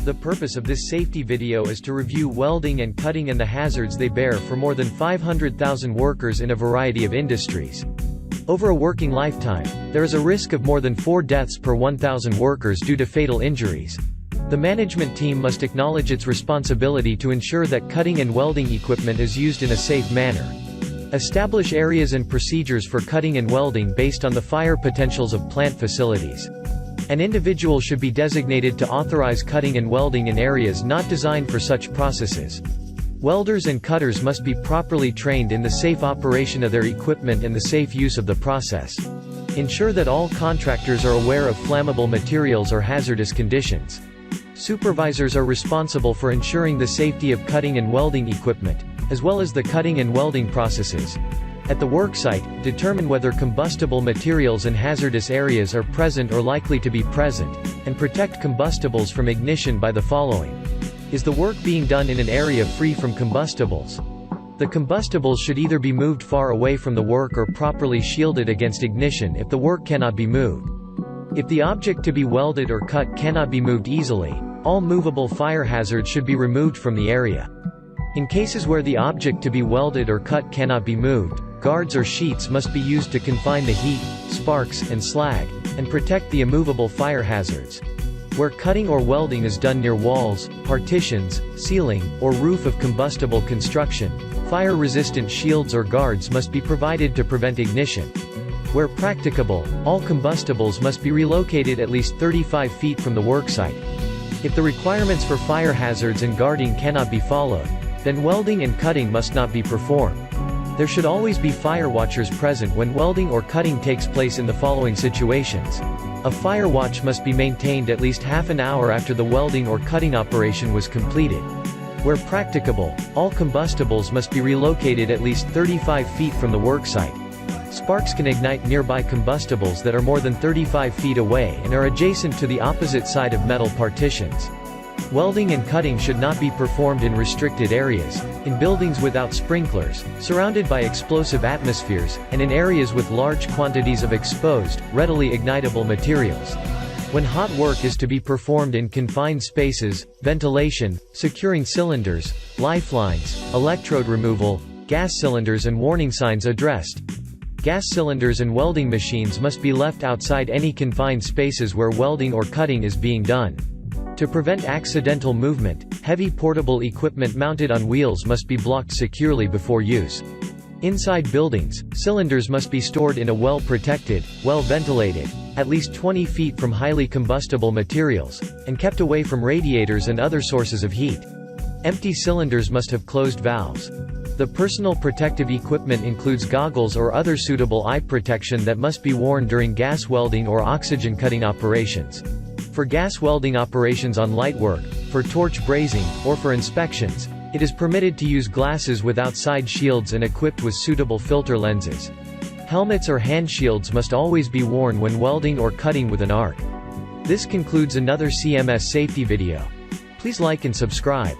The purpose of this safety video is to review welding and cutting and the hazards they bear for more than 500,000 workers in a variety of industries. Over a working lifetime, there is a risk of more than 4 deaths per 1,000 workers due to fatal injuries. The management team must acknowledge its responsibility to ensure that cutting and welding equipment is used in a safe manner. Establish areas and procedures for cutting and welding based on the fire potentials of plant facilities. An individual should be designated to authorize cutting and welding in areas not designed for such processes. Welders and cutters must be properly trained in the safe operation of their equipment and the safe use of the process. Ensure that all contractors are aware of flammable materials or hazardous conditions. Supervisors are responsible for ensuring the safety of cutting and welding equipment, as well as the cutting and welding processes. At the worksite, determine whether combustible materials and hazardous areas are present or likely to be present, and protect combustibles from ignition by the following. Is the work being done in an area free from combustibles? The combustibles should either be moved far away from the work or properly shielded against ignition if the work cannot be moved. If the object to be welded or cut cannot be moved easily, all movable fire hazards should be removed from the area. In cases where the object to be welded or cut cannot be moved, guards or sheets must be used to confine the heat, sparks, and slag, and protect the immovable fire hazards. Where cutting or welding is done near walls, partitions, ceiling, or roof of combustible construction, fire-resistant shields or guards must be provided to prevent ignition. Where practicable, all combustibles must be relocated at least 35 feet from the worksite. If the requirements for fire hazards and guarding cannot be followed, then welding and cutting must not be performed. There should always be fire watchers present when welding or cutting takes place in the following situations. A fire watch must be maintained at least half an hour after the welding or cutting operation was completed. Where practicable, all combustibles must be relocated at least 35 feet from the worksite. Sparks can ignite nearby combustibles that are more than 35 feet away and are adjacent to the opposite side of metal partitions. Welding and cutting should not be performed in restricted areas, in buildings without sprinklers, surrounded by explosive atmospheres, and in areas with large quantities of exposed, readily ignitable materials. When hot work is to be performed in confined spaces, ventilation, securing cylinders, lifelines, electrode removal, gas cylinders and warning signs addressed. Gas cylinders and welding machines must be left outside any confined spaces where welding or cutting is being done. To prevent accidental movement, heavy portable equipment mounted on wheels must be blocked securely before use. Inside buildings, cylinders must be stored in a well-protected, well-ventilated, at least 20 feet from highly combustible materials, and kept away from radiators and other sources of heat. Empty cylinders must have closed valves. The personal protective equipment includes goggles or other suitable eye protection that must be worn during gas welding or oxygen cutting operations. For gas welding operations on light work, for torch brazing, or for inspections, it is permitted to use glasses without side shields and equipped with suitable filter lenses. Helmets or hand shields must always be worn when welding or cutting with an arc. This concludes another CMS safety video. Please like and subscribe.